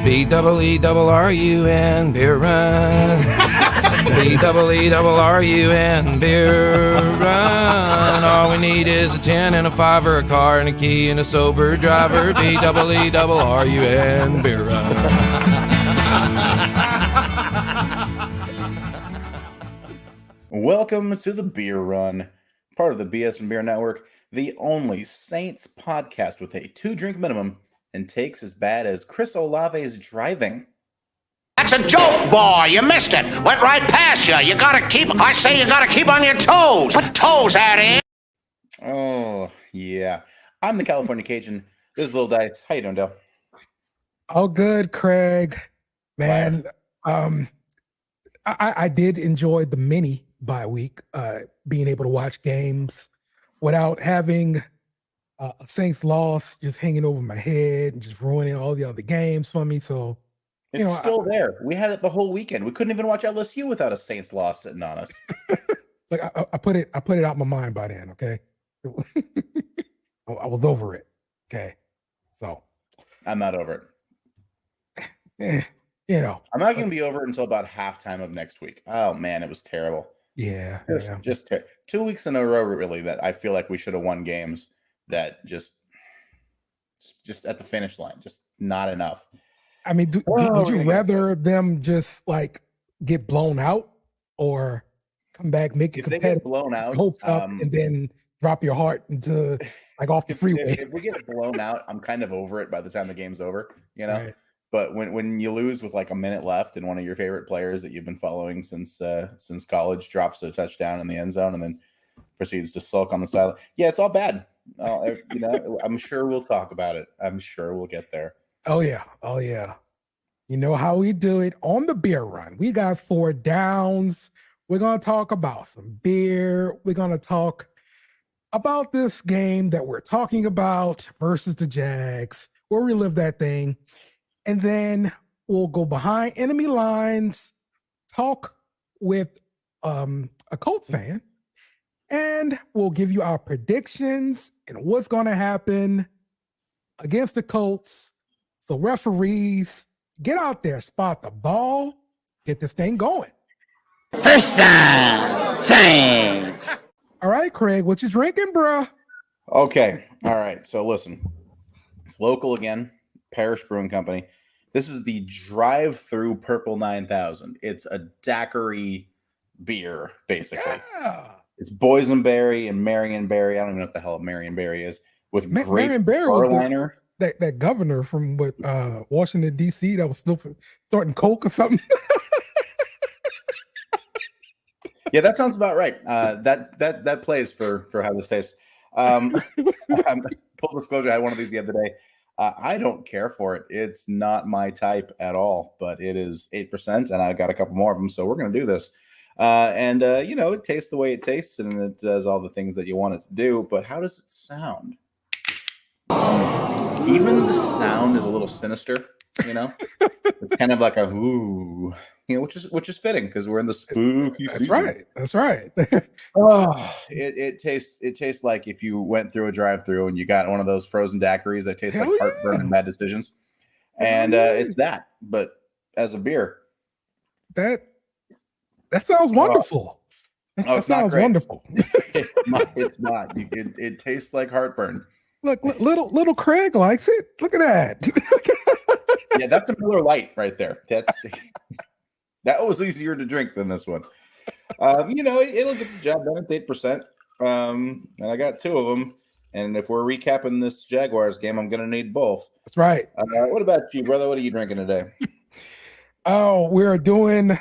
BEERUN, beer run. BEERUN, beer run. All we need is a 10 and a 5 or a car and a key and a sober driver. BEERUN, beer run. Welcome to the Beer Run, part of the BSnBEER network, the only Saints podcast with a 2-drink minimum and takes as bad as Chris Olave's driving. That's a joke, boy. You missed it. Went right past you. You gotta keep on your toes. Put toes at it. Oh, yeah. I'm the California Cajun. This is Lil Dice. How you doing, Dale? All good, Craig. Man, I did enjoy the mini bye week, being able to watch games without having a Saints loss just hanging over my head and just ruining all the other games for me. So it's still there. We had it the whole weekend. We couldn't even watch LSU without a Saints loss sitting on us. Like I put it out my mind by then. Okay, I was over it. Okay, so I'm not over it. I'm not going to be over it until about halftime of next week. Oh man, it was terrible. Yeah, just 2 weeks in a row, really, that I feel like we should have won games that just at the finish line, just not enough. I mean, would you rather them just like get blown out or come back, make it competitive, they get blown out, hopes up, and then drop your heart into like off the freeway? If we get blown out, I'm kind of over it by the time the game's over, Right. But when you lose with like a minute left and one of your favorite players that you've been following since college drops a touchdown in the end zone and then proceeds to sulk on the sideline, yeah, it's all bad. I'm sure we'll talk about it. I'm sure we'll get there. Oh yeah. You know how we do it on the beer run. We got 4 downs. We're gonna talk about some beer. We're gonna talk about this game that we're talking about versus the Jags. We'll relive that thing. And then we'll go behind enemy lines, talk with a Colts fan, and we'll give you our predictions and what's going to happen against the Colts. So referees, get out there, spot the ball, get this thing going. First down, Saints. All right, Craig, what you drinking, bruh? Okay. All right. So listen, it's local again. Parish Brewing Company. This is the drive-through Purple 9000. It's a daiquiri beer, basically. Yeah. It's boysenberry and Marionberry. I don't even know what the hell a Marionberry is. With great Marionberry Carolina. That governor from Washington D.C. that was starting coke or something. Yeah, that sounds about right. That plays for how this tastes. Full disclosure, I had one of these the other day. I don't care for it. It's not my type at all, but it is 8%, and I got a couple more of them, so we're going to do this. It tastes the way it tastes, and it does all the things that you want it to do, but how does it sound? Even the sound is a little sinister, It's kind of like a ooh, which is fitting because we're in the spooky season. That's right. It tastes like if you went through a drive-through and you got one of those frozen daiquiris that taste like heartburn and bad decisions, and it's that, but as a beer. That sounds wonderful. That sounds wonderful. It's not. It tastes like heartburn. Look, little Craig likes it. Look at that. Yeah, that's a Miller Lite right there. That was easier to drink than this one. It'll get the job done. It's 8%. And I got 2 of them. And if we're recapping this Jaguars game, I'm going to need both. That's right. What about you, brother? What are you drinking today? Oh, we're doing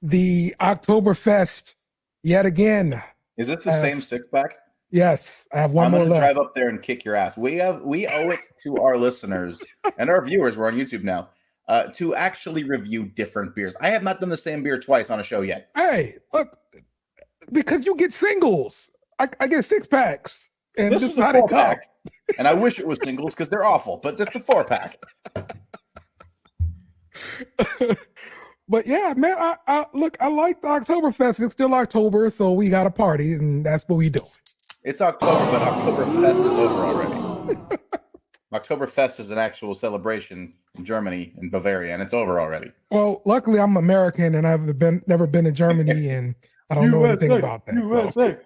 the Oktoberfest yet again. Is it the same 6-pack? Yes, I have one more left. Drive up there and kick your ass. We owe it to our listeners and our viewers. We're on YouTube now. To actually review different beers. I have not done the same beer twice on a show yet. Hey, look, because you get singles. I get 6-packs. And this is how they talk. And I wish it was singles because they're awful, but that's a 4-pack. But yeah, man, I like the Oktoberfest. It's still October, so we got a party, and that's what we do. It's October, but Oktoberfest is over already. Oktoberfest is an actual celebration in Germany and Bavaria, and it's over already. Well, luckily I'm American and I've never been to Germany, and I don't know anything about that. USA.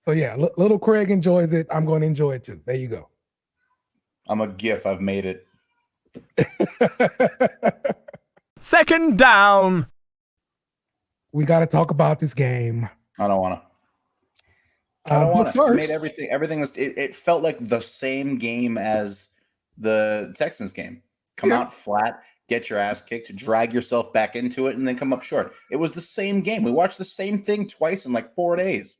So yeah, little Craig enjoys it. I'm going to enjoy it too. There you go. I'm a GIF. I've made it. Second down. We got to talk about this game. I don't want to. I don't want to. First, Made everything. Everything was. It felt like the same game as the Texans game. Come out flat, get your ass kicked, drag yourself back into it, and then come up short. It was the same game. We watched the same thing twice in like 4 days.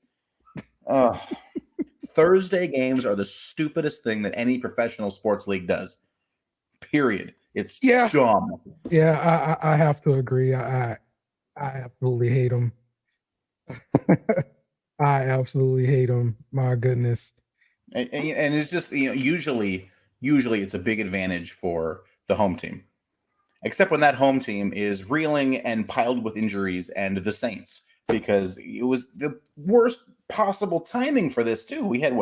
Thursday games are the stupidest thing that any professional sports league does. Period. It's dumb. Yeah, I have to agree. I absolutely hate them. I absolutely hate them. My goodness. And it's just, usually it's a big advantage for the home team. Except when that home team is reeling and piled with injuries and the Saints, because it was the worst possible timing for this too. We had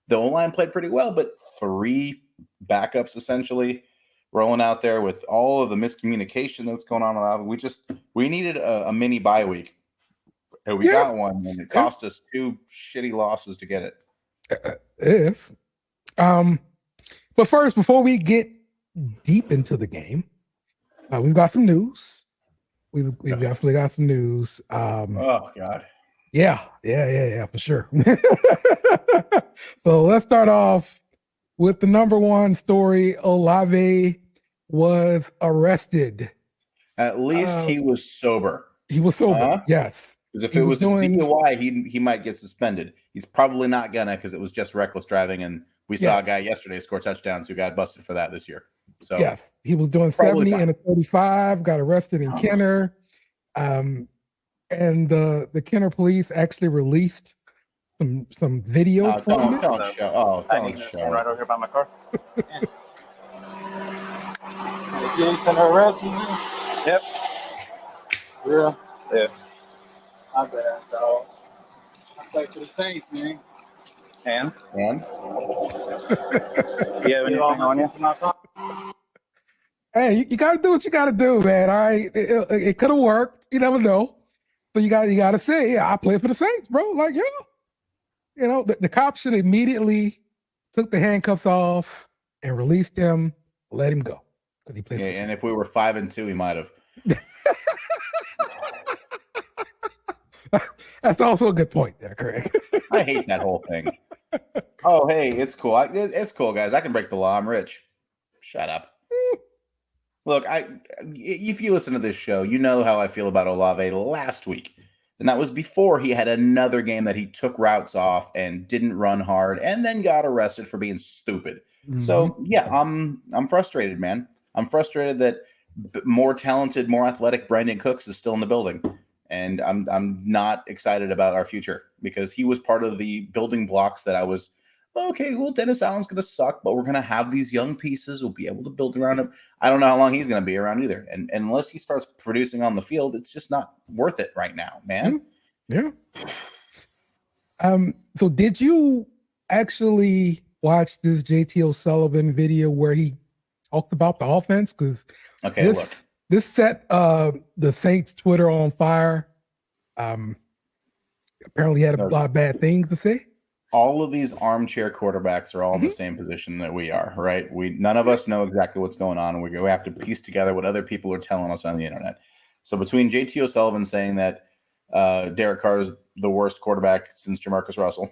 the O-line played pretty well, but 3 backups essentially rolling out there with all of the miscommunication that's going on. We needed a mini bye week, and we got one, and it cost us 2 shitty losses to get it. But first, before we get deep into the game, we've got some news. We've definitely got some news. Oh God. Yeah, for sure. So let's start off with the number one story. Olave was arrested. At least he was sober. He was sober, yes. Because if it was DUI, he might get suspended. He's probably not gonna, because it was just reckless driving, and we saw a guy yesterday score touchdowns who got busted for that this year. So yes, he was doing 70 and a 35, got arrested in Kenner. And the Kenner police actually released some video from it. Don't show. Don't show. Right over here by my car. You ain't gonna arrest me? Yep. Real? Yeah. I'm bad, dog. I play for the Saints, man. And? You have anything on you? Hey, you gotta do what you gotta do, man. All right, it could have worked. You never know. So you gotta say, yeah, I play for the Saints, bro. Like, the cops should immediately took the handcuffs off and released him, let him go. Because he played for the Saints. And if we were 5-2, he might have. That's also a good point there, Craig. I hate that whole thing. Oh, hey, it's cool. It's cool, guys. I can break the law. I'm rich. Shut up. Look, if you listen to this show, you know how I feel about Olave last week. And that was before he had another game that he took routes off and didn't run hard and then got arrested for being stupid. Mm-hmm. So, yeah, I'm frustrated, man. I'm frustrated that more talented, more athletic Brandon Cooks is still in the building. And I'm not excited about our future, because he was part of the building blocks that I was, okay, well, Dennis Allen's going to suck, but we're going to have these young pieces. We'll be able to build around him. I don't know how long he's going to be around either. And unless he starts producing on the field, it's just not worth it right now, man. Yeah. So did you actually watch this JT O'Sullivan video where he talked about the offense? Because this set the Saints Twitter on fire. Apparently he had a lot of bad things to say. All of these armchair quarterbacks are all in the same position that we are, right? None of us know exactly what's going on. We have to piece together what other people are telling us on the internet. So between JT O'Sullivan saying that Derek Carr is the worst quarterback since Jamarcus Russell,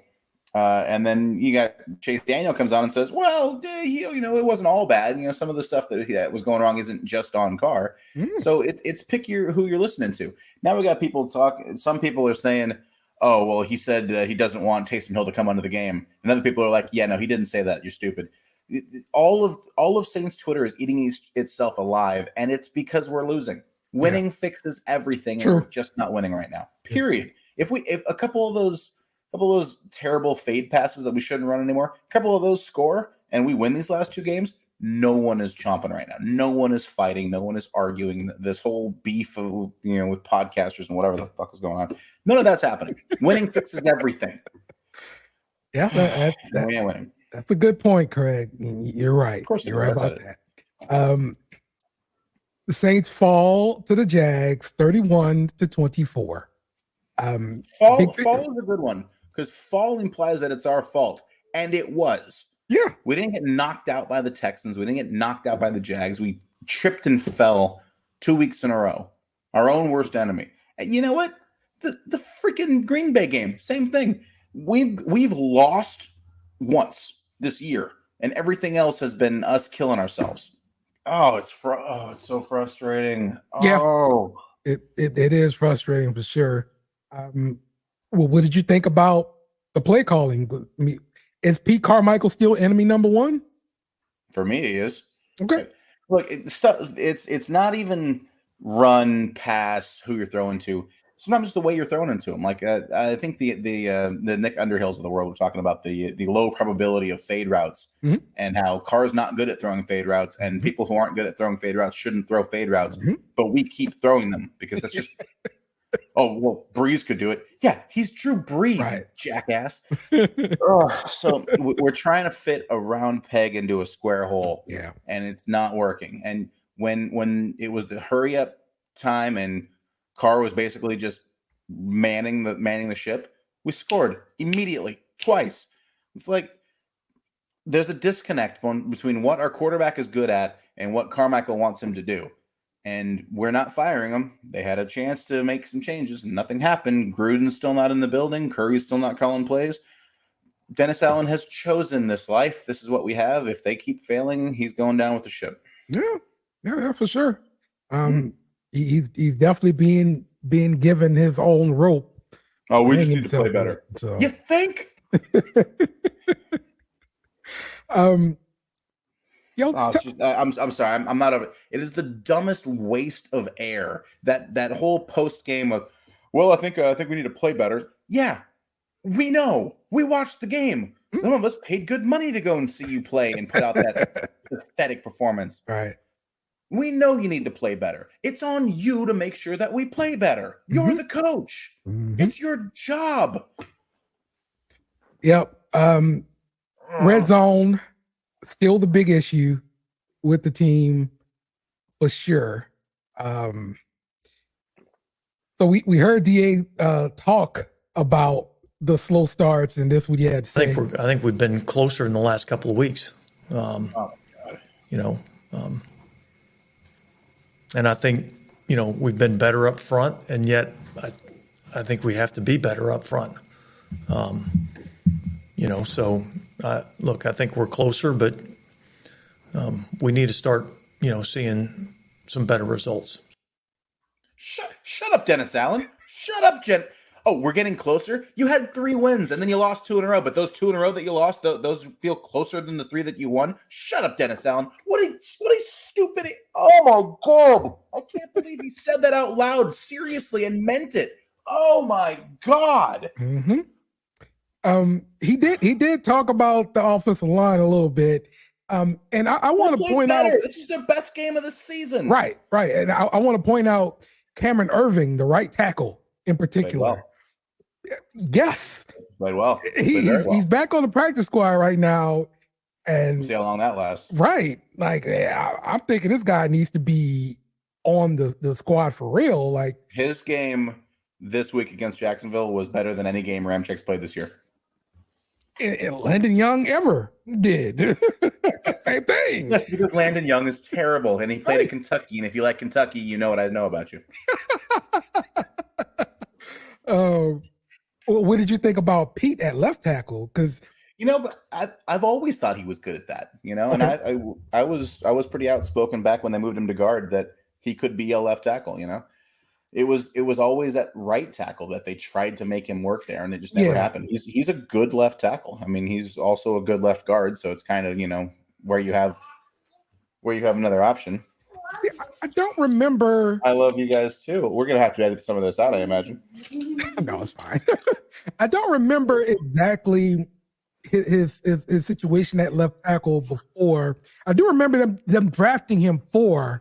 and then you got Chase Daniel comes on and says, well, it wasn't all bad. Some of the stuff that was going wrong isn't just on Carr. So it's pick who you're listening to. Now we got people talk. Some people are saying, oh, well, he said he doesn't want Taysom Hill to come under the game. And other people are like, yeah, no, he didn't say that. You're stupid. All of Saints Twitter is eating itself alive, and it's because we're losing. Winning fixes everything, and we're just not winning right now. Period. If a couple of those terrible fade passes that we shouldn't run anymore, a couple of those score, and we win these last 2 games, no one is chomping right now. No one is fighting. No one is arguing. This whole beef, with podcasters and whatever the fuck is going on. None of that's happening. Winning fixes everything. Yeah, we ain't winning. That's a good point, Craig. You're right. Of course, you're right about it. that. The Saints fall to the Jags 31-24. Fall is a good one because fall implies that it's our fault, and it was. Yeah, we didn't get knocked out by the Texans. We didn't get knocked out by the Jags. We tripped and fell 2 weeks in a row. Our own worst enemy. And you know what? The freaking Green Bay game, same thing. We've lost once this year, and everything else has been us killing ourselves. Oh, it's so frustrating. Yeah. Oh, it is frustrating for sure. Well, what did you think about the play calling? I mean, is Pete Carmichael still enemy number one? For me, he is. Okay. Look, it's not even run, pass, who you're throwing to. Sometimes it's the way you're throwing into them. Like I think the Nick Underhills of the world were talking about the low probability of fade routes and how Carr's not good at throwing fade routes, and people who aren't good at throwing fade routes shouldn't throw fade routes, but we keep throwing them because that's just. Oh, well, Breeze could do it. Yeah, he's Drew Brees, right. Jackass. So we're trying to fit a round peg into a square hole, and it's not working. And when it was the hurry up time and Carr was basically just manning the ship, we scored immediately, twice. It's like there's a disconnect between what our quarterback is good at and what Carmichael wants him to do. And we're not firing them. They had a chance to make some changes. Nothing happened. Gruden's still not in the building. Curry's still not calling plays. Dennis Allen has chosen this life. This is what we have. If they keep failing, he's going down with the ship. Yeah, for sure. He's definitely being given his own rope. Oh, we just need to play better. So. You think? I'm sorry. I'm not over. It is the dumbest waste of air. That whole post game of, well, I think we need to play better. Yeah, we know. We watched the game. Some of us paid good money to go and see you play and put out that pathetic performance. Right. We know you need to play better. It's on you to make sure that we play better. You're the coach. It's your job. Yep. Red zone. Still the big issue with the team for sure. So we heard DA talk about the slow starts and this what you had to say. I think we've been closer in the last couple of weeks. And I think, we've been better up front, and yet I think we have to be better up front. Look, I think we're closer, but we need to start, seeing some better results. Shut up, Dennis Allen. Shut up, Jen. Oh, we're getting closer? You had 3 wins, and then you lost 2 in a row. But those 2 in a row that you lost, those feel closer than the 3 that you won? Shut up, Dennis Allen. What a stupid... Oh, my God. I can't believe he said that out loud, seriously, and meant it. Oh, my God. He did talk about the offensive line a little bit. And I want to point out... This is their best game of the season. Right. And I want to point out Cameron Irving, the right tackle in particular. Yes. Played well. He's back on the practice squad right now. And we'll see how long that lasts. Right. Like, I'm thinking this guy needs to be on the squad for real. Like, his game this week against Jacksonville was better than any game Ramchek's played this year. And Landon Young ever did. Same thing. Yes, because Landon Young is terrible, and he played at Kentucky. And if you like Kentucky, you know what I know about you. What did you think about Pete at left tackle? Because but I've always thought he was good at that. And I was pretty outspoken back when they moved him to guard that he could be a left tackle. It was always at right tackle that they tried to make him work there, and it just never happened. He's a good left tackle. I mean, he's also a good left guard, so it's kind of where you have another option. I don't remember. I love you guys too. We're gonna have to edit some of this out, I imagine. No, it's fine. I don't remember exactly his situation at left tackle before. I do remember them drafting him to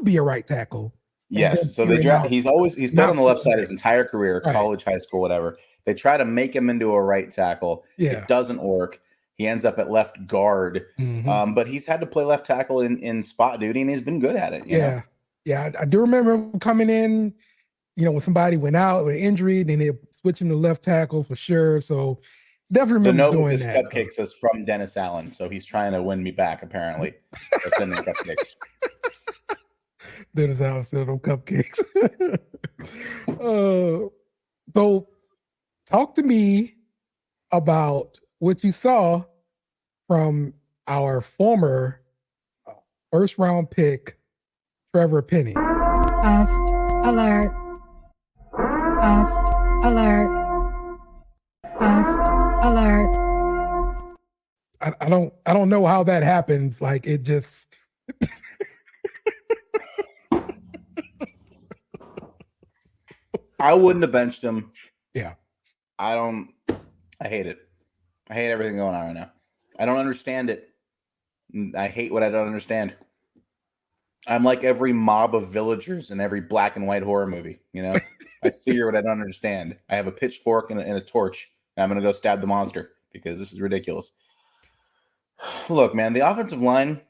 be a right tackle. Yes, so they draft. He's been on the left side his entire career, college, high school, whatever. They try to make him into a right tackle. It doesn't work. He ends up at left guard, but he's had to play left tackle in spot duty, and he's been good at it. You know? Yeah. I do remember him coming in, when somebody went out with an injury, then they switch him to left tackle for sure. So definitely remember doing that. The note with his cupcakes is from Dennis Allen, so he's trying to win me back, apparently. By sending cupcakes. Dennis Allen sent them cupcakes. So talk to me about what you saw from our former first round pick, Trevor Penny. Bust alert. Bust alert. Bust alert. I don't know how that happens. Like it just I wouldn't have benched him. Yeah. I hate it. I hate everything going on right now. I don't understand it. I hate what I don't understand. I'm like every mob of villagers in every black and white horror movie. I figure what I don't understand. I have a pitchfork and a torch, and I'm going to go stab the monster because this is ridiculous. Look, man, the offensive line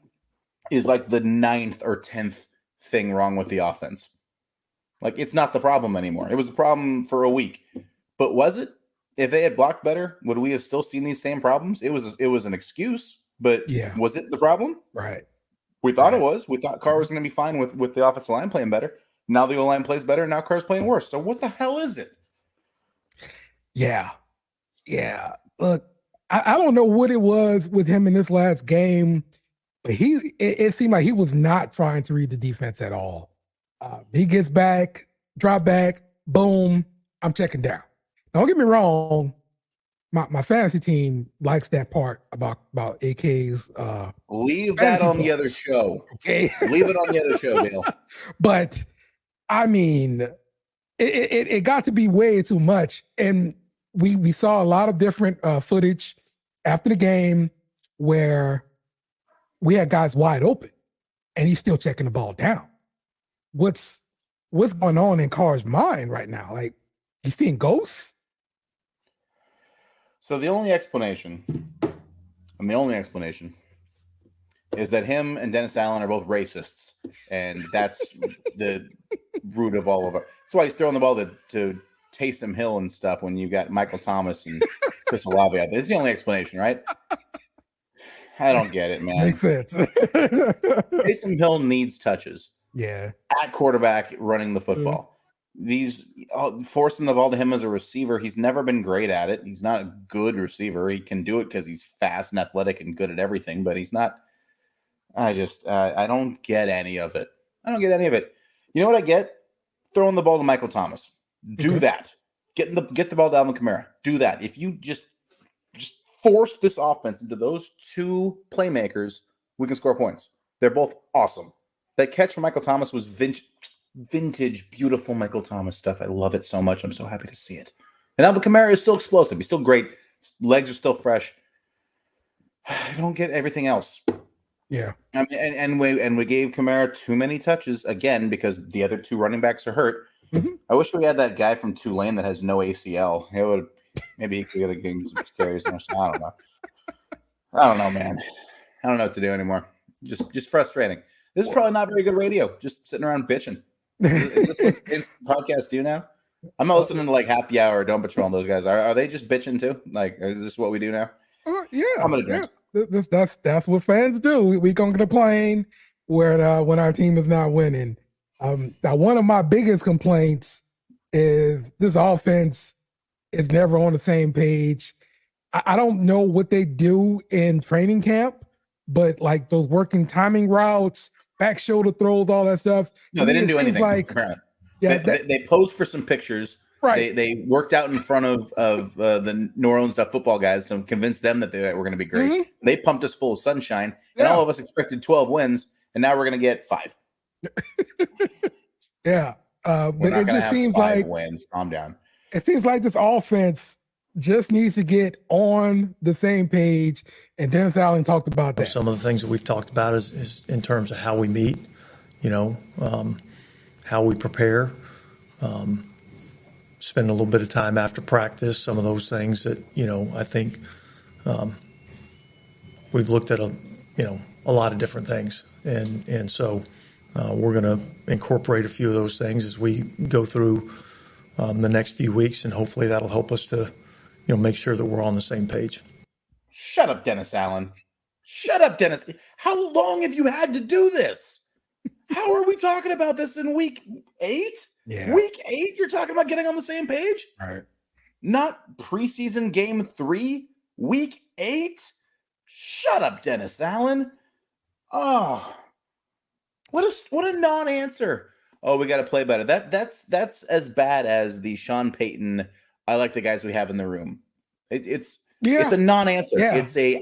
is like the 9th or 10th thing wrong with the offense. Like, it's not the problem anymore. It was a problem for a week. But was it? If they had blocked better, would we have still seen these same problems? It was an excuse, but was it the problem? Right. We thought it was. We thought Carr was going to be fine with the offensive line playing better. Now the O-line plays better. Now Carr's playing worse. So what the hell is it? Yeah. Look, I don't know what it was with him in this last game, but it seemed like he was not trying to read the defense at all. He gets back, drop back, boom, I'm checking down. Now, don't get me wrong, my fantasy team likes that part about AK's. Leave that on the other show. Okay, leave it on the other show, Dale. But I mean, it got to be way too much, and we saw a lot of different footage after the game where we had guys wide open, and he's still checking the ball down. What's going on in Carr's mind right now? Like, he's seeing ghosts? So the only explanation is that him and Dennis Allen are both racists, and that's the root of all of it. That's why he's throwing the ball to Taysom Hill and stuff when you got Michael Thomas and Chris Olave out there. It's the only explanation, right? I don't get it, man. Makes sense. Taysom Hill needs touches. Yeah. At quarterback running the football. These forcing the ball to him as a receiver, he's never been great at it. He's not a good receiver. He can do it because he's fast and athletic and good at everything, but he's not. I don't get any of it. I don't get any of it. You know what I get? Throwing the ball to Michael Thomas. Do that. Get the ball to Alvin Kamara. Do that. If you just force this offense into those two playmakers, we can score points. They're both awesome. That catch from Michael Thomas was vintage, beautiful Michael Thomas stuff. I love it so much. I'm so happy to see it. And Alvin Kamara is still explosive. He's still great. Legs are still fresh. I don't get everything else. Yeah. I mean, and we gave Kamara too many touches again because the other two running backs are hurt. Mm-hmm. I wish we had that guy from Tulane that has no ACL. It would maybe he could have gained some carries. I don't know, man. I don't know what to do anymore. Just frustrating. This is probably not very good radio. Just sitting around bitching. Is this what instant podcasts do now? I'm not listening to like Happy Hour or Don't Patrol and those guys. Are they just bitching too? Like, is this what we do now? Yeah. I'm gonna drink. Yeah. That's what fans do. We gonna complain when our team is not winning. Now one of my biggest complaints is this offense is never on the same page. I don't know what they do in training camp, but like those working timing routes, back shoulder throws, all that stuff. No, they didn't do anything. Like, yeah, they posed for some pictures. Right. They worked out in front of the New Orleans football guys to convince them that they were going to be great. Mm-hmm. They pumped us full of sunshine, and all of us expected 12 wins, and now we're going to get 5. Yeah. But it just seems 5 like wins. Calm down. It seems like this offense just needs to get on the same page. And Dennis Allen talked about that. Some of the things that we've talked about is in terms of how we meet, how we prepare, spend a little bit of time after practice, some of those things that, I think we've looked at a lot of different things, and so we're going to incorporate a few of those things as we go through the next few weeks, and hopefully that'll help us to make sure that we're on the same page. Shut up, Dennis Allen. Shut up, Dennis. How long have you had to do this? How are we talking about this in week 8? Yeah. Week 8, you're talking about getting on the same page? Right. Not preseason game 3, week 8? Shut up, Dennis Allen. Oh, what a non-answer. Oh, we got to play better. That's as bad as the Sean Payton, I like the guys we have in the room. It's a non-answer. Yeah. It's a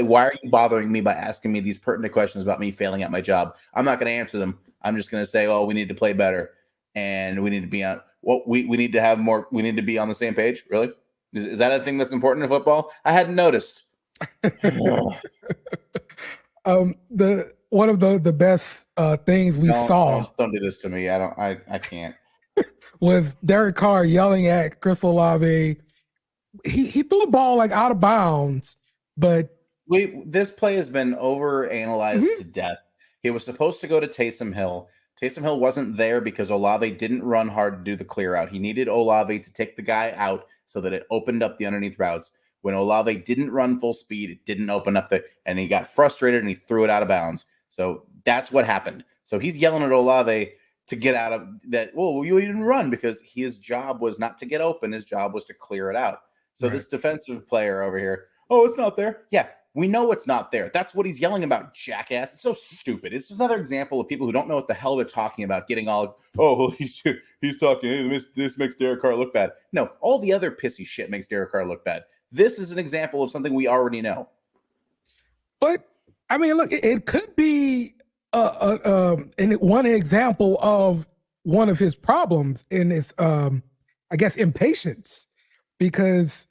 why are you bothering me by asking me these pertinent questions about me failing at my job? I'm not going to answer them. I'm just going to say, oh, we need to play better, and we need to be on. Well, we need to have more. We need to be on the same page. Really, is that a thing that's important in football? I hadn't noticed. One of the best things we saw. Don't do this to me. I can't. Was Derek Carr yelling at Chris Olave. He threw the ball like out of bounds, but this play has been overanalyzed to death. He was supposed to go to Taysom Hill. Taysom Hill wasn't there because Olave didn't run hard to do the clear out. He needed Olave to take the guy out so that it opened up the underneath routes. When Olave didn't run full speed, it didn't open up and he got frustrated and he threw it out of bounds. So that's what happened. So he's yelling at Olave to get out of that. Well, you didn't run because his job was not to get open. His job was to clear it out. So This defensive player over here, oh, it's not there. Yeah, we know it's not there. That's what he's yelling about, jackass. It's so stupid. It's just another example of people who don't know what the hell they're talking about, getting all, he's talking, hey, this makes Derek Carr look bad. No, all the other pissy shit makes Derek Carr look bad. This is an example of something we already know. But, I mean, look, it could be one example of one of his problems in his, I guess, impatience. Because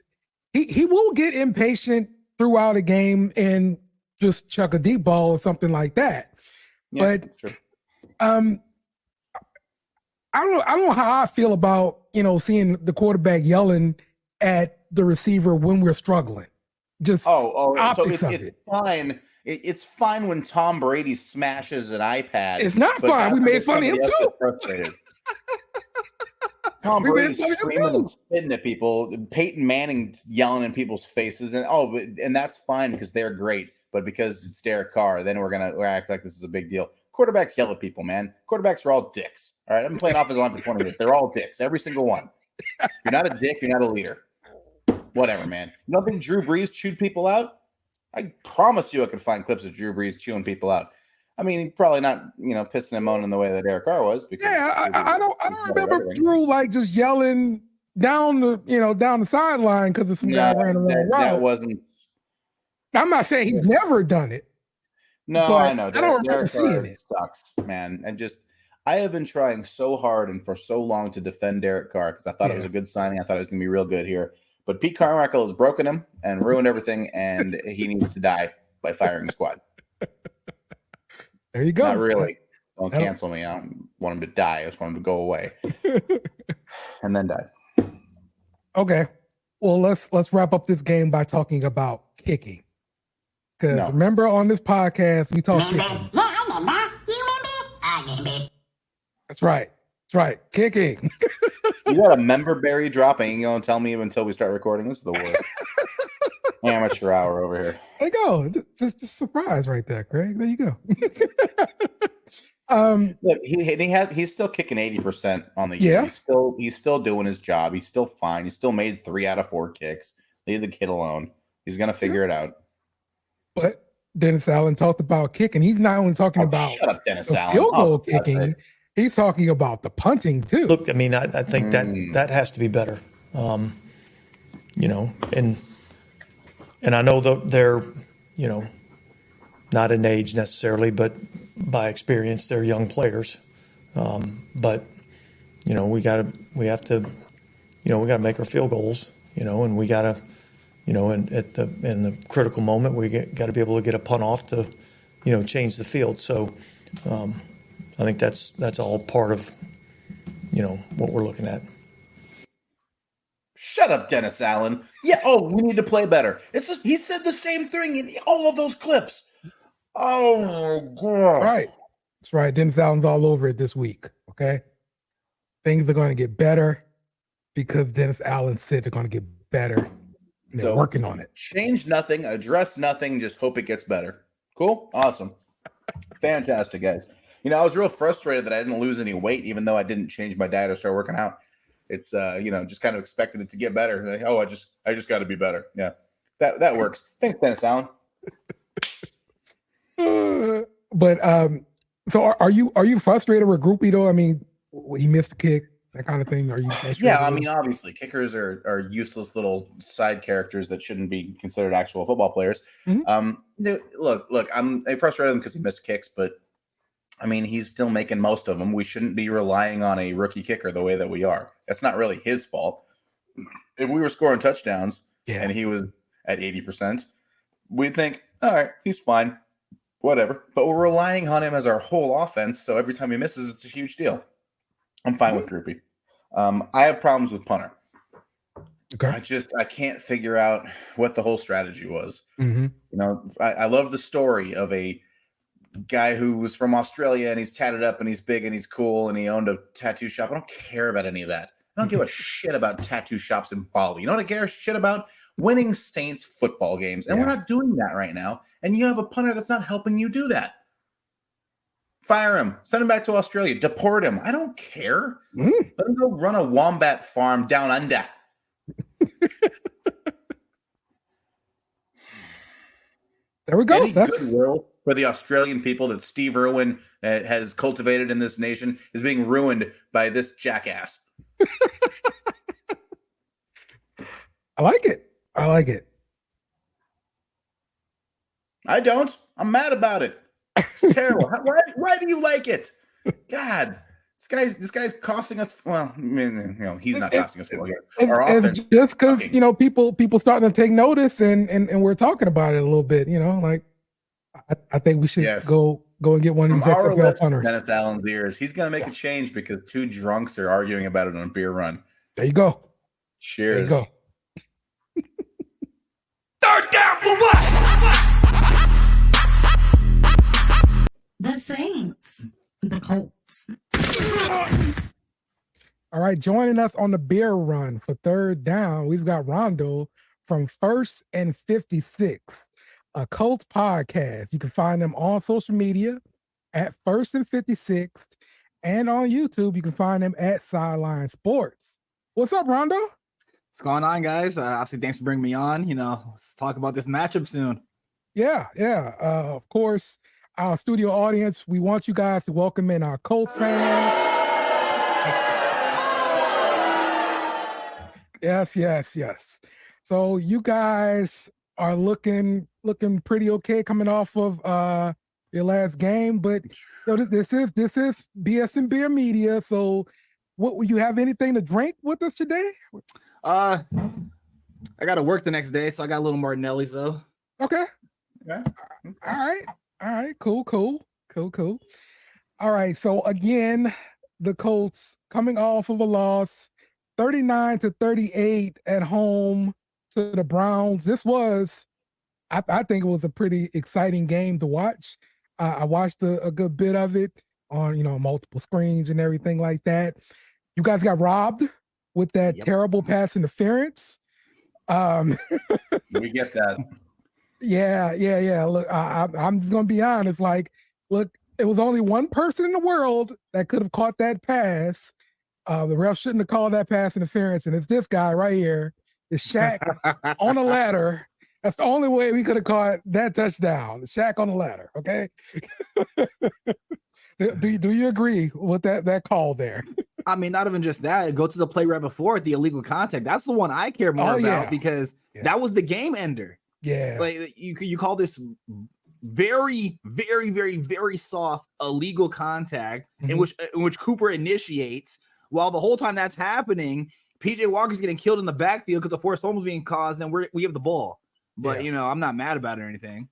he will get impatient throughout a game and just chuck a deep ball or something like that. Yeah, but sure. I don't know how I feel about seeing the quarterback yelling at the receiver when we're struggling. Just optics so it's fine. It's fine when Tom Brady smashes an iPad. It's not fine. We made fun of him too. Tom Brady screaming and spitting at people, Peyton Manning yelling in people's faces, and that's fine because they're great. But because it's Derek Carr, then we're gonna act like this is a big deal. Quarterbacks yell at people, man. Quarterbacks are all dicks. All right, I've been playing offensive line for 20 years. They're all dicks, every single one. You're not a dick. You're not a leader. Whatever, man. You don't think Drew Brees chewed people out? I promise you, I could find clips of Drew Brees chewing people out. I mean, he's probably not, pissing and moaning the way that Derek Carr was. Because I don't remember Drew like just yelling down the sideline because of some guy ran around. That wasn't. I'm not saying he's never done it. No, I know. I don't remember seeing it. Sucks, man. And I have been trying so hard and for so long to defend Derek Carr because I thought it was a good signing. I thought it was going to be real good here. But Pete Carmichael has broken him and ruined everything, and he needs to die by firing squad. There you go. Not really. Don't cancel me. I don't want him to die. I just want him to go away. And then die. Okay. Well, let's wrap up this game by talking about kicking. Because remember on this podcast, we talk kicking. Yeah, I remember. You remember? I remember. That's right. That's right. Kicking. You got a member berry dropping. You going to tell me until we start recording? This is the worst. Amateur hour over here. There you go. Just surprise right there, Craig. There you go. Look, he's still kicking 80% on the year. He's still doing his job. He's still fine. He still made 3 out of 4 kicks. Leave the kid alone. He's gonna figure it out. But Dennis Allen talked about kicking. He's not only talking about shut up, Dennis Allen. Field goal kicking. He's talking about the punting too. Look, I mean, I think that has to be better. And I know that they're, not in age necessarily, but by experience, they're young players. But we have to make our field goals, and we got to, in the critical moment, we got to be able to get a punt off to, change the field. So I think that's all part of, what we're looking at. Shut up, Dennis Allen. Yeah. Oh, we need to play better. It's just, he said the same thing in all of those clips. Oh, God. Right. That's right. Dennis Allen's all over it this week. Okay. Things are going to get better because Dennis Allen said they're going to get better. And they're working on it. Change nothing, address nothing, just hope it gets better. Cool? Awesome. Fantastic, guys. I was real frustrated that I didn't lose any weight, even though I didn't change my diet or start working out. It's just kind of expected it to get better. Like, oh, I just got to be better. Yeah, that works. Thanks, Dennis Allen. But so are you frustrated with Groupie though? I mean, he missed a kick, that kind of thing. Are you frustrated? Yeah, I mean, obviously, kickers are useless little side characters that shouldn't be considered actual football players. Mm-hmm. Look, I'm frustrated because he missed kicks, but I mean, he's still making most of them. We shouldn't be relying on a rookie kicker the way that we are. That's not really his fault. If we were scoring touchdowns and he was at 80%, we'd think, all right, he's fine, whatever. But we're relying on him as our whole offense, so every time he misses, it's a huge deal. I'm fine with Groupie. I have problems with punter. Okay. I can't figure out what the whole strategy was. Mm-hmm. I love the story of a guy who was from Australia and he's tatted up and he's big and he's cool and he owned a tattoo shop. I don't care about any of that. I don't give a shit about tattoo shops in Bali. You know what I care shit about? Winning Saints football games. And we're not doing that right now. And you have a punter that's not helping you do that. Fire him. Send him back to Australia. Deport him. I don't care. Let him go run a wombat farm down under. There we go. Any goodwill for the Australian people that Steve Irwin has cultivated in this nation is being ruined by this jackass. I like it. I don't. I'm mad about it. It's terrible. Why do you like it? God, this guy's costing us. Well, I mean, he's not costing us. Our offense, just because people starting to take notice and we're talking about it a little bit. I think we should go and get one of these XFL punters. Dennis Allen's ears. He's gonna make a change because two drunks are arguing about it on a beer run. There you go. Cheers. There you go. Third down for what? The Saints. The Colts. All right, joining us on the beer run for third down, we've got Rondo from 1st and 56th, a Colts podcast. You can find them on social media at 1st and 56th, and on YouTube, you can find them at Sideline Sports. What's up, Rondo? What's going on, guys? Obviously, thanks for bringing me on. Let's talk about this matchup soon. Yeah. Of course, our studio audience, we want you guys to welcome in our Colts fans. Yes. So you guys are looking pretty okay coming off of your last game, but this is BSnBEER Media. So, what will you have anything to drink with us today? I got to work the next day, so I got a little Martinelli's though. Okay. Yeah. All right. Cool. All right. So again, the Colts coming off of a loss, 39-38 at home to the Browns. This was, I think it was a pretty exciting game to watch. I watched a good bit of it on, multiple screens and everything like that. You guys got robbed with that terrible pass interference. We get that. Yeah. Look, I'm just gonna be honest. Look, it was only one person in the world that could have caught that pass. The ref shouldn't have called that pass interference, and it's this guy right here. It's Shaq on a ladder. That's the only way we could have caught that touchdown. Shaq on the ladder. Okay. Do you agree with that call there? I mean, not even just that. Go to the play right before it, the illegal contact. That's the one I care more about because that was the game ender. Yeah. Like you call this very, very, very, very soft illegal contact in which Cooper initiates, while the whole time that's happening, PJ Walker's getting killed in the backfield because the forced fumble is being caused, and we have the ball. But I'm not mad about it or anything.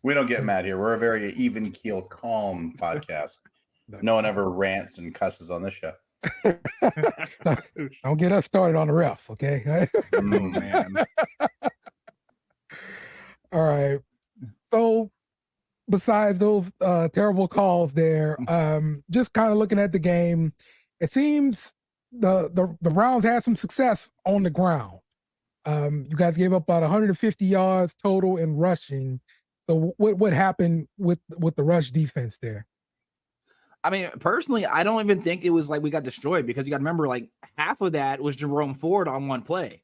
We don't get mad here. We're a very even keel, calm podcast. No one ever rants and cusses on this show. Don't get us started on the refs, okay? Oh, man. All right. So besides those terrible calls there, just kind of looking at the game, it seems the Browns had some success on the ground. You guys gave up about 150 yards total in rushing. So what happened with the rush defense there? I mean, personally, I don't even think it was like we got destroyed, because you got to remember, like, half of that was Jerome Ford on one play.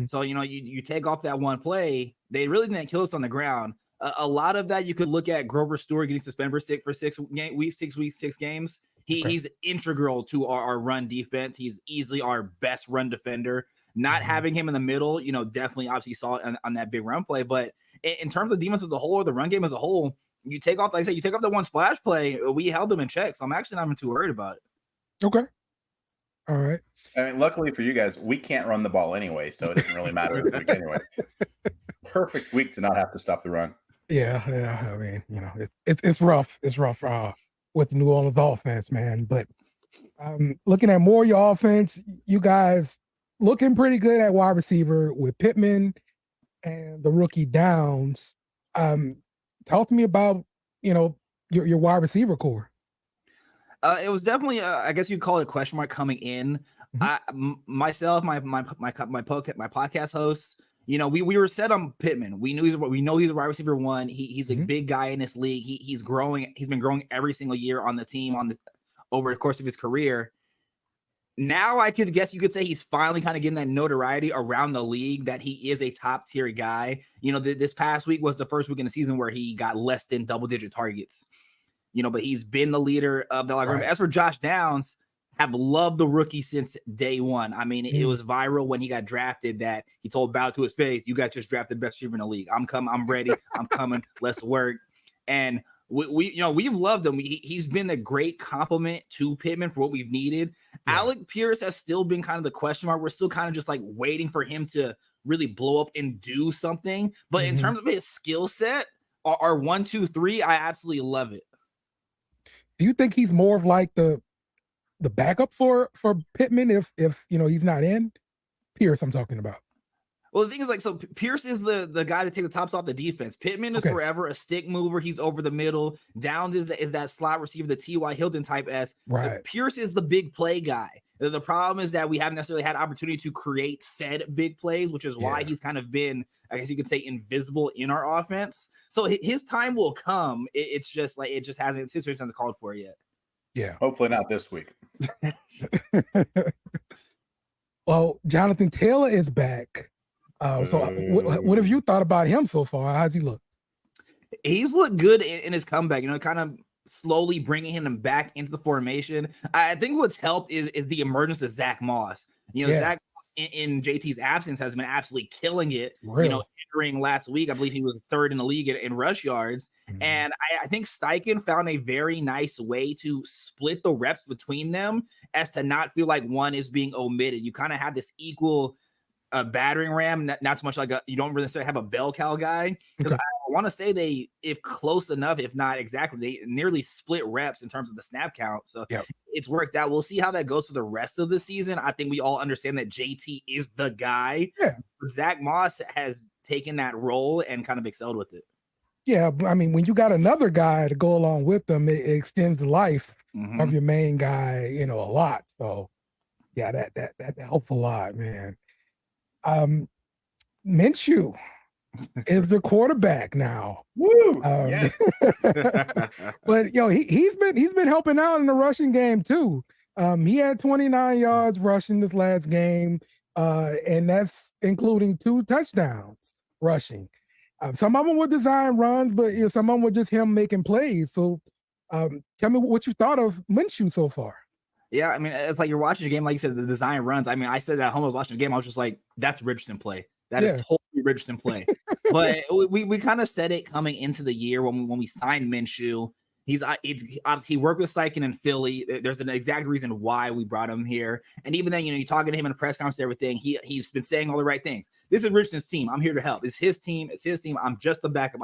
So, you know, you take off that one play, they really didn't kill us on the ground. A lot of that you could look at Grover Stewart getting suspended for 6 games. He's integral to our run defense. He's easily our best run defender. Not having him in the middle, you know, definitely obviously saw it on that big run play. But in terms of defense as a whole, or the run game as a whole, you take off, like I said, you take off the one splash play, we held them in check. So I'm actually not even too worried about it. Okay. All right. I mean, luckily for you guys, we can't run the ball anyway, so it doesn't really matter this week anyway. Perfect week to not have to stop the run. Yeah. I mean, you know, it's rough. It's rough with the New Orleans offense, man. But looking at more of your offense, you guys looking pretty good at wide receiver with Pittman and the rookie Downs. Talk to me about, you know, your wide receiver core. It was definitely, I guess you'd call it a question mark coming in. Myself, my podcast hosts, you know, we were set on Pittman. We know he's a wide receiver one. He's a big guy in this league. He's growing. He's been growing every single year on the team over the course of his career. Now I could guess you could say he's finally kind of getting that notoriety around the league that he is a top tier guy. You know, this past week was the first week in the season where he got less than double-digit targets. You know, but he's been the leader of the locker room. As for Josh Downs, have loved the rookie since day one. I mean, it was viral when he got drafted that he told Bow to his face, "You guys just drafted the best receiver in the league. I'm coming. I'm ready. I'm coming. Let's work." And we you know, we've loved him. He's been a great compliment to Pittman for what we've needed. Alec Pierce has still been kind of the question mark. We're still kind of just like waiting for him to really blow up and do something. But in terms of his skill set, our 1, 2, 3, I absolutely love it. Do you think he's more of like the backup for Pittman if you know he's not in? Pierce, I'm talking about. Well, the thing is, like, so Pierce is the guy to take the tops off the defense. Pittman is forever a stick mover. He's over the middle. Downs is that slot receiver, the T.Y. Hilton type S. Right. Pierce is the big play guy. The problem is that we haven't necessarily had opportunity to create said big plays, which is why he's kind of been, I guess you could say, invisible in our offense. So his time will come. It's just like it just hasn't. His situation hasn't called for it yet. Yeah. Hopefully not this week. Well, Jonathan Taylor is back. So what have you thought about him so far? How's he look? He's looked good in his comeback, you know, kind of slowly bringing him back into the formation. I think what's helped is the emergence of Zach Moss. You know, Zach Moss in JT's absence has been absolutely killing it. Really? You know, entering last week, I believe he was third in the league in rush yards. And I think Steichen found a very nice way to split the reps between them as to not feel like one is being omitted. You kind of have this equal battering ram, not so much like you don't really necessarily have a bell cow guy, because I want to say they, if close enough, if not exactly, they nearly split reps in terms of the snap count. So it's worked out. We'll see how that goes for the rest of the season. I think we all understand that JT is the guy. Zach Moss has taken that role and kind of excelled with it. Yeah, I mean, when you got another guy to go along with them, it extends the life of your main guy, you know, a lot. So yeah, that helps a lot, man. Minshew is the quarterback now. Woo! But he's been helping out in the rushing game too. He had 29 yards rushing this last game, and that's including 2 touchdowns rushing. Some of them were design runs, but some of them were just him making plays. So tell me what you thought of Minshew so far. Yeah, I mean, it's like you're watching a game, like you said, the design runs. I mean, I said that at home, I was watching a game, I was just like, that's Richardson play. That is totally Richardson play. But we kind of said it coming into the year when we signed Minshew. He worked with Steichen in Philly. There's an exact reason why we brought him here. And even then, you're talking to him in a press conference and everything. He's been saying all the right things. This is Richardson's team. I'm here to help. It's his team. I'm just the backup.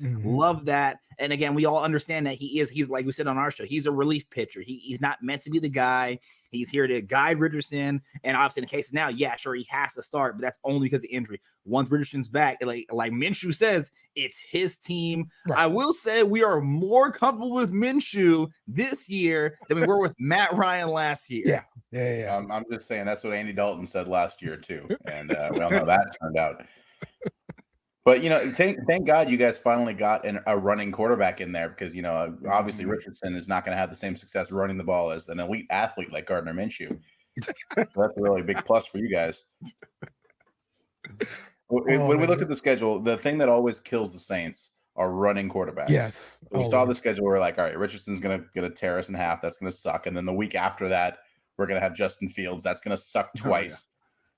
Love that. And again, we all understand that he's like we said on our show, he's a relief pitcher. He's not meant to be the guy. He's here to guide Richardson. And obviously in the case of now, yeah, sure, he has to start, but that's only because of injury. Once Richardson's back, like Minshew says, it's his team. Right. I will say we are more comfortable with Minshew this year than we were with Matt Ryan last year. Yeah. I'm just saying that's what Andy Dalton said last year too. And we all know how that turned out. But, thank God you guys finally got a running quarterback in there because, obviously Richardson is not going to have the same success running the ball as an elite athlete like Gardner Minshew. So that's a really big plus for you guys. When we look at the schedule, the thing that always kills the Saints are running quarterbacks. Yes. We saw the schedule. We're like, all right, Richardson's going to tear us in half. That's going to suck. And then the week after that, we're going to have Justin Fields. That's going to suck twice. Oh, yeah.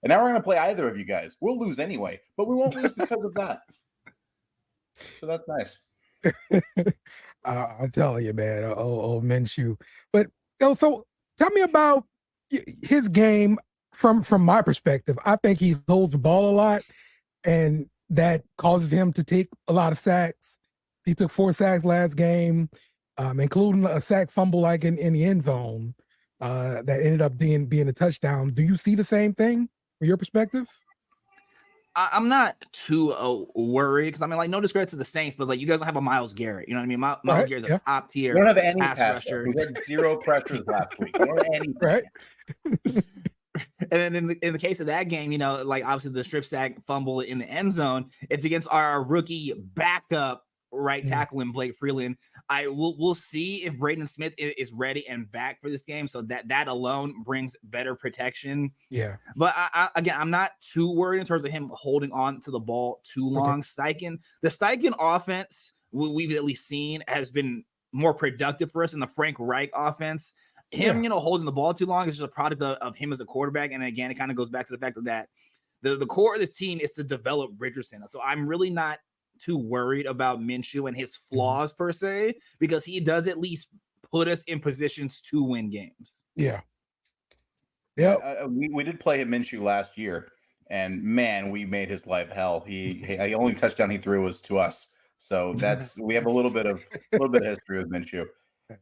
And now we're going to play either of you guys. We'll lose anyway, but we won't lose because of that. So that's nice. I'm telling you, man. Oh, Minshew. But so tell me about his game from my perspective. I think he holds the ball a lot, and that causes him to take a lot of sacks. He took 4 sacks last game, including a sack fumble like in the end zone that ended up being a touchdown. Do you see the same thing from your perspective? I'm not too worried because no discredit to the Saints, but you guys don't have a Myles Garrett. You know what I mean? Myles Garrett's a top tier. We don't have any pass rusher. We had 0 pressures last week. We don't have any. Right. And then in the case of that game, obviously the strip sack fumble in the end zone, it's against our rookie backup right tackle in Blake Freeland. We'll see if Braden Smith is ready and back for this game. So that alone brings better protection. Yeah. But I'm not too worried in terms of him holding on to the ball too long. Okay. The Steichen offense we've at least seen has been more productive for us in the Frank Reich offense. Him, holding the ball too long is just a product of him as a quarterback. And again, it kind of goes back to the fact that the core of this team is to develop Richardson. So I'm really not too worried about Minshew and his flaws per se, because he does at least put us in positions to win games. Yeah. We did play him Minshew last year, and man, we made his life hell. The only touchdown he threw was to us. So we have a little bit of history with Minshew.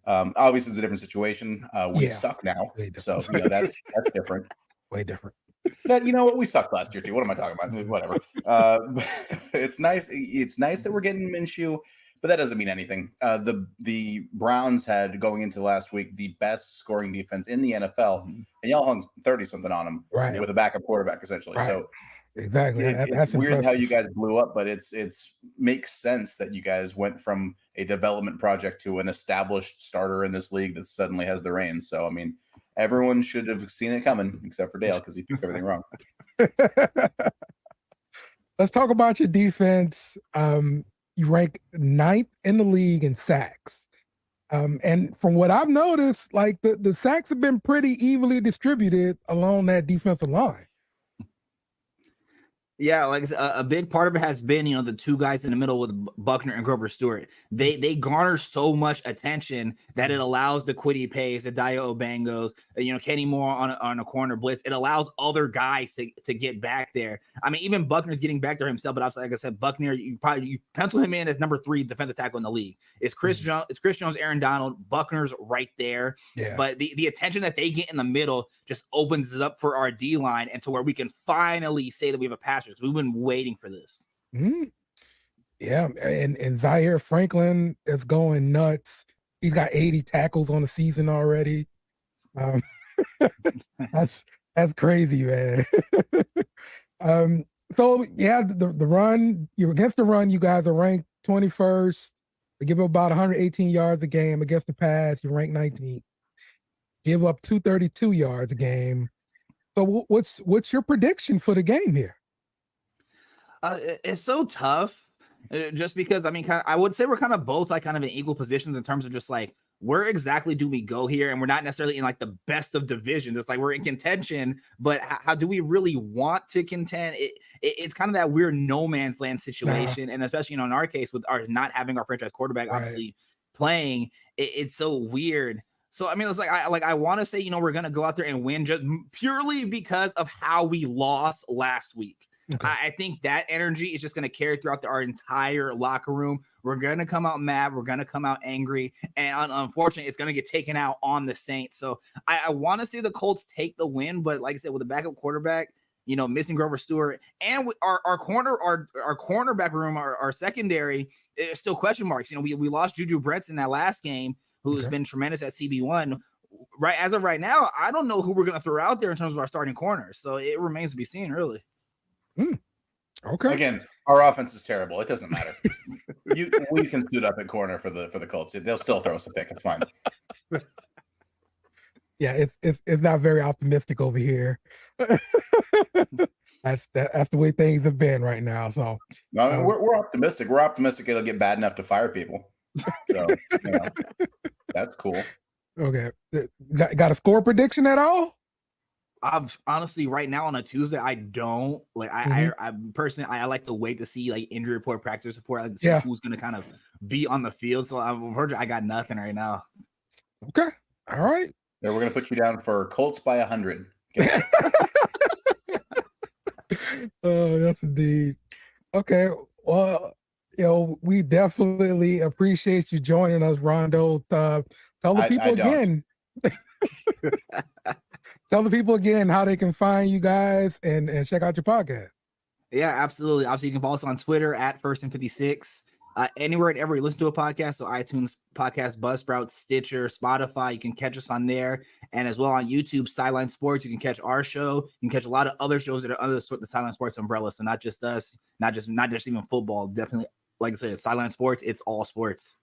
Obviously it's a different situation. We suck now. So that's different. Way different. That we sucked last year too. What am I talking about? Whatever. It's nice. It's nice that we're getting Minshew, but that doesn't mean anything. The Browns had going into last week the best scoring defense in the NFL, and y'all hung 30-something on them with a backup quarterback essentially. Right. So exactly, it's weird how you guys blew up, but it's makes sense that you guys went from a development project to an established starter in this league that suddenly has the reins. So I mean, everyone should have seen it coming, except for Dale, because he took everything wrong. Let's talk about your defense. You rank 9th in the league in sacks. And from what I've noticed, the sacks have been pretty evenly distributed along that defensive line. Yeah, a big part of it has been, the 2 guys in the middle with Buckner and Grover Stewart. They garner so much attention that it allows the Kwity Paye's, the Dayo Obangos, Kenny Moore on a corner blitz. It allows other guys to get back there. I mean, even Buckner's getting back there himself, but also, like I said, Buckner, you pencil him in as number 3 defensive tackle in the league. It's Chris Jones, Aaron Donald, Buckner's right there. Yeah. But the attention that they get in the middle just opens it up for our D line, and to where we can finally say that we have a pass. We've been waiting for this. Mm-hmm. Yeah, and Zaire Franklin is going nuts. He's got 80 tackles on the season already. That's crazy, man. So yeah, the run, you're against the run, you guys are ranked 21st. They give up about 118 yards a game. Against the pass, you're ranked 19th. Give up 232 yards a game. So what's your prediction for the game here? It's so tough, just because I would say we're kind of both kind of in equal positions in terms of just where exactly do we go here, and we're not necessarily in the best of divisions. It's we're in contention, but how do we really want to contend? It's kind of that weird no man's land situation, and especially in our case with our not having our franchise quarterback, obviously playing. It's so weird. So I mean, it's I want to say, we're gonna go out there and win just purely because of how we lost last week. Okay. I think that energy is just going to carry throughout our entire locker room. We're going to come out mad. We're going to come out angry. And unfortunately, it's going to get taken out on the Saints. So I want to see the Colts take the win. But like I said, with a backup quarterback, missing Grover Stewart, and our cornerback room, our secondary is still question marks. We lost Juju Brents in that last game, who's been tremendous at CB1. Right as of right now, I don't know who we're going to throw out there in terms of our starting corners. So it remains to be seen, really. Okay. Again, our offense is terrible. It doesn't matter. We can suit up at corner for the Colts. They'll still throw us a pick. It's fine. Yeah, it's not very optimistic over here. That's the way things have been right now. So no, we're optimistic. We're optimistic it'll get bad enough to fire people. So that's cool. Okay, got a score prediction at all? Honestly, right now on a Tuesday, I don't like. I personally, I like to wait to see like injury report, practice report. I like to see who's going to kind of be on the field. So I got nothing right now. Okay, all right. Yeah, we're going to put you down for Colts by 100. Okay. That's indeed. Okay, well, we definitely appreciate you joining us, Rondo. Tell the people again. Tell the people again how they can find you guys and check out your podcast. Yeah, absolutely. Obviously, you can follow us on Twitter at First and 56. Anywhere and ever you listen to a podcast, so iTunes Podcast, Buzzsprout, Stitcher, Spotify, you can catch us on there, and as well on YouTube, Sideline Sports. You can catch our show. You can catch a lot of other shows that are under the Sideline Sports umbrella. So not just us, not just even football. Definitely, like I said, Sideline Sports. It's all sports.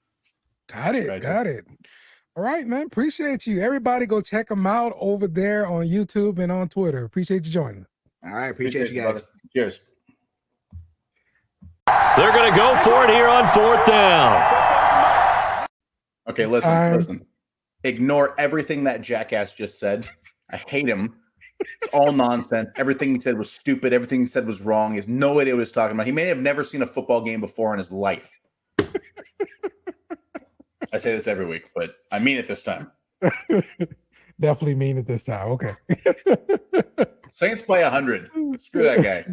Got it. All right, man. Appreciate you. Everybody go check them out over there on YouTube and on Twitter. Appreciate you joining. All right. Appreciate you guys. Cheers. They're going to go for it here on 4th down. Okay, listen. Ignore everything that jackass just said. I hate him. It's all nonsense. Everything he said was stupid. Everything he said was wrong. He has no idea what he was talking about. He may have never seen a football game before in his life. I say this every week, but I mean it this time. Definitely mean it this time. Okay. Saints play 100. Screw that guy.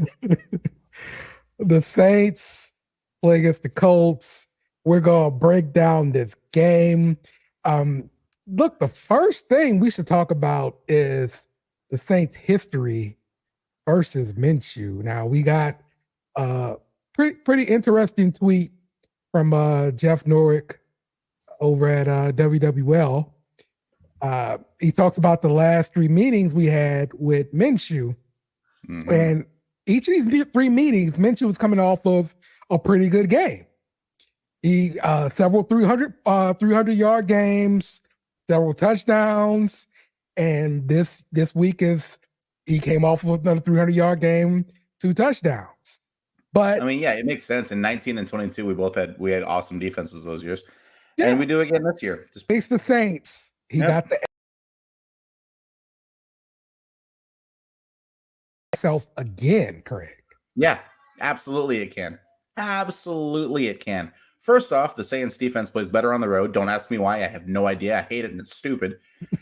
The Saints play against the Colts. We're going to break down this game. Look, the first thing we should talk about is the Saints' history versus Minshew. Now, we got a pretty interesting tweet from Jeff Norick over at WWL. He talks about the last 3 meetings we had with Minshew. Mm-hmm. And each of these 3 meetings, Minshew was coming off of a pretty good game. He several 300-yard games, several touchdowns, and this week he came off of another 300-yard game, 2 touchdowns. But I mean, yeah, it makes sense. In 19 and 22, we had awesome defenses those years. Yeah. And we do again this year. Just face the Saints. He got the self again, Craig. Yeah, absolutely it can. Absolutely it can. First off, the Saints defense plays better on the road. Don't ask me why. I have no idea. I hate it and it's stupid.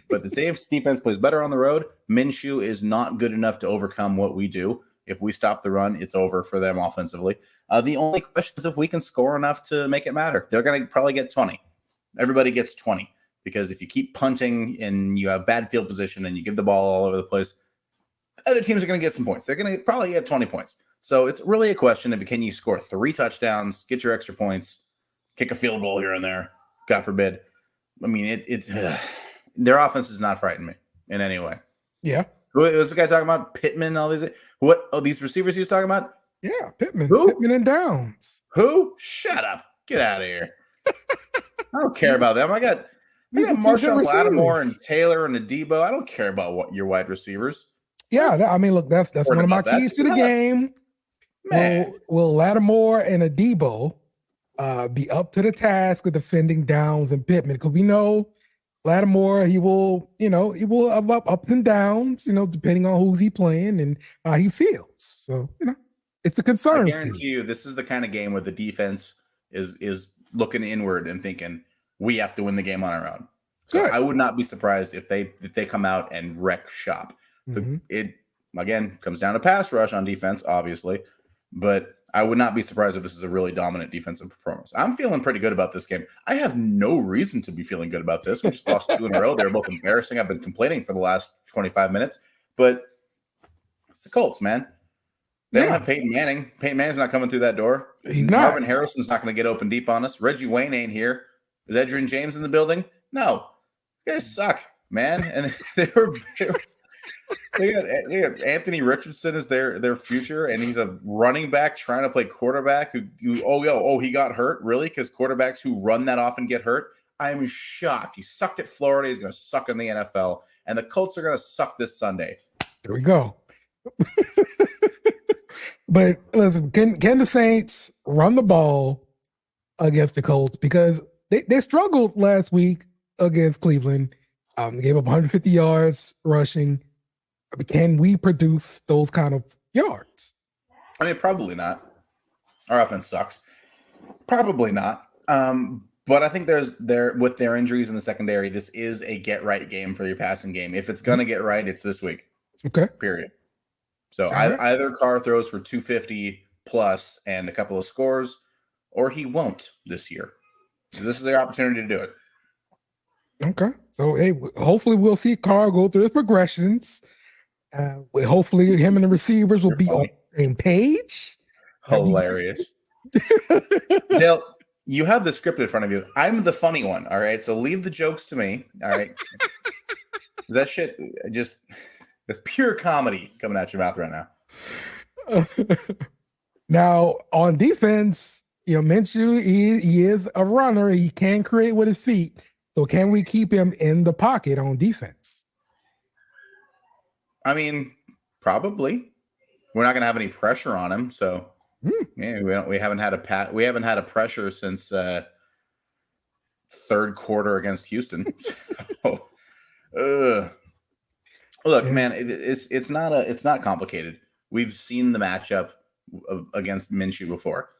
But the Saints defense plays better on the road. Minshew is not good enough to overcome what we do. If we stop the run, it's over for them offensively. The only question is if we can score enough to make it matter. They're going to probably get 20. Everybody gets 20 because if you keep punting and you have bad field position and you give the ball all over the place, other teams are going to get some points. They're going to probably get 20 points. So it's really a question of can you score 3 touchdowns, get your extra points, kick a field goal here and there, God forbid. I mean, their offense does not frighten me in any way. Yeah. Who was the guy talking about? Pittman, all these? What? Oh, these receivers he was talking about? Yeah, Pittman. Who? Pittman and Downs. Who? Shut up. Get out of here. I don't care about them. I got Marshawn Lattimore and Taylor and Adebo. I don't care about what your wide receivers. Yeah, I mean, look, that's one of my keys to the game. Will Lattimore and Adebo be up to the task of defending Downs and Pittman? Because we know Lattimore, he will have ups and downs, depending on who's he playing and how he feels. So, it's a concern. I guarantee you, this is the kind of game where the defense is looking inward and thinking, we have to win the game on our own. So Good. I would not be surprised if they come out and wreck shop. It again comes down to pass rush on defense, obviously, but I would not be surprised if this is a really dominant defensive performance. I'm feeling pretty good about this game. I have no reason to be feeling good about this. We just lost 2 in a row. They're both embarrassing. I've been complaining for the last 25 minutes, but it's the Colts, man. They don't have Peyton Manning. Peyton Manning's not coming through that door. Marvin Harrison's not going to get open deep on us. Reggie Wayne ain't here. Is Adrian James in the building? No. You guys suck, man. And they got Anthony Richardson as their future, and he's a running back trying to play quarterback who he got hurt, really? Because quarterbacks who run that often get hurt. I'm shocked. He sucked at Florida. He's going to suck in the NFL, and the Colts are going to suck this Sunday. There we go. But listen, can the Saints run the ball against the Colts? Because they struggled last week against Cleveland. Gave up 150 yards rushing. Can we produce those kind of yards? I mean, probably not. Our offense sucks. Probably not. But I think with their injuries in the secondary, this is a get right game for your passing game. If it's going to get right, it's this week. Okay. Period. So either Carr throws for 250 plus and a couple of scores, or he won't this year. This is their opportunity to do it. Okay. So, hey, hopefully we'll see Carr go through his progressions. Hopefully him and the receivers will be on the same page. Hilarious. Dale, you have the script in front of you. I'm the funny one, all right? So leave the jokes to me, all right? That shit just... It's pure comedy coming out your mouth right now. Now, on defense, Minshew, he is a runner. He can create with his feet. So can we keep him in the pocket on defense? I mean, probably. We're not going to have any pressure on him. So we haven't had a pressure since third quarter against Houston. Look, man, it's not complicated. We've seen the matchup against Minshew before.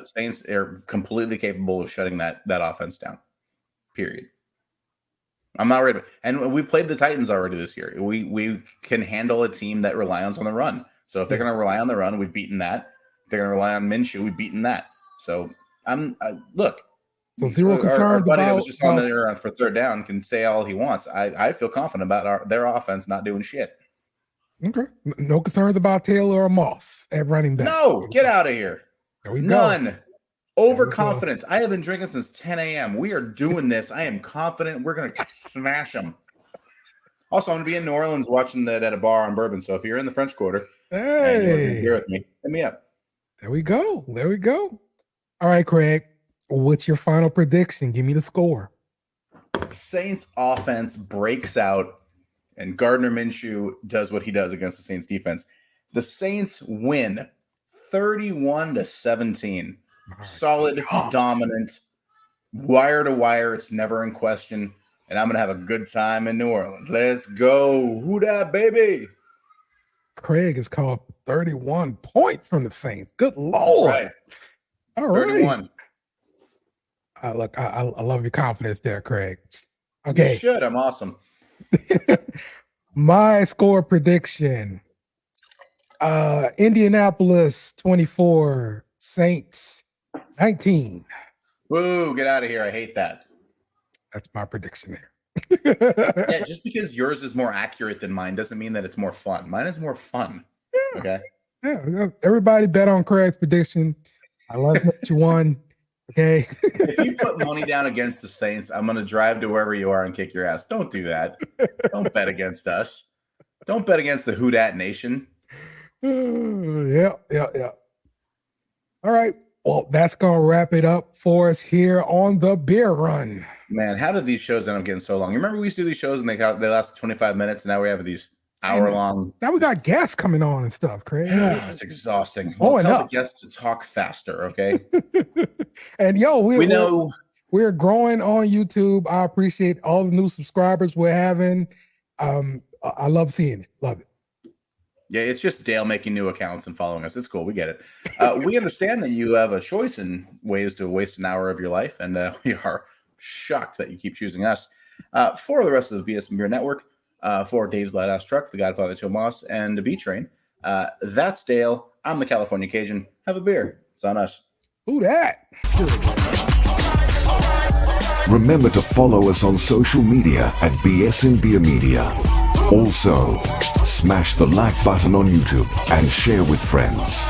Saints are completely capable of shutting that offense down. Period. I'm not worried. And we played the Titans already this year. We can handle a team that relies on the run. So if they're going to rely on the run, we've beaten that. If they're going to rely on Minshew, we've beaten that. So look. So zero concerns our buddy about that was just on there for third down can say all he wants. I feel confident about their offense not doing shit. Okay. No concerns about Taylor or Moss at running back. No, get out of here. There we None. go. Overconfidence. I have been drinking since 10 a.m. We are doing this. I am confident. We're going to smash them. Also, I'm going to be in New Orleans watching that at a bar on Bourbon. So if you're in the French Quarter and you want to beer with me, hit me up. There we go. All right, Craig. What's your final prediction? Give me the score. Saints offense breaks out, and Gardner Minshew does what he does against the Saints defense. The Saints win 31-17. Solid, dominant, wire to wire. It's never in question. And I'm going to have a good time in New Orleans. Let's go. Who dat, baby? Craig has called 31 points from the Saints. Good Lord. Right. All right. 31. Look, I love your confidence there, Craig. Okay. You should. I'm awesome. My score prediction. Indianapolis 24, Saints 19. Woo, get out of here. I hate that. That's my prediction there. Yeah, just because yours is more accurate than mine doesn't mean that it's more fun. Mine is more fun. Yeah. Okay. Yeah. Everybody bet on Craig's prediction. I love that you won. Okay. If you put money down against the Saints, I'm going to drive to wherever you are and kick your ass. Don't do that. Don't bet against us. Don't bet against the Who Dat Nation. Yeah. All right. Well, that's going to wrap it up for us here on the Beer Run. Man, how did these shows end up getting so long? You remember we used to do these shows and they last 25 minutes, and now we have these hour-long. Now we got guests coming on and stuff, Craig. Yeah, it's exhausting. Tell the guests to talk faster, okay? And we're growing on YouTube. I appreciate all the new subscribers we're having. I love seeing it. Love it. Yeah, it's just Dale making new accounts and following us. It's cool. We get it. We understand that you have a choice in ways to waste an hour of your life, and we are shocked that you keep choosing us. For the rest of the BS and Beer Network, for Dave's Loud Ass Truck, the Godfather Joe Moss, and the B Train, that's Dale. I'm the California Cajun. Have a beer. It's on us. Who that? Remember to follow us on social media at BSnBEER Media. Also, smash the like button on YouTube and share with friends.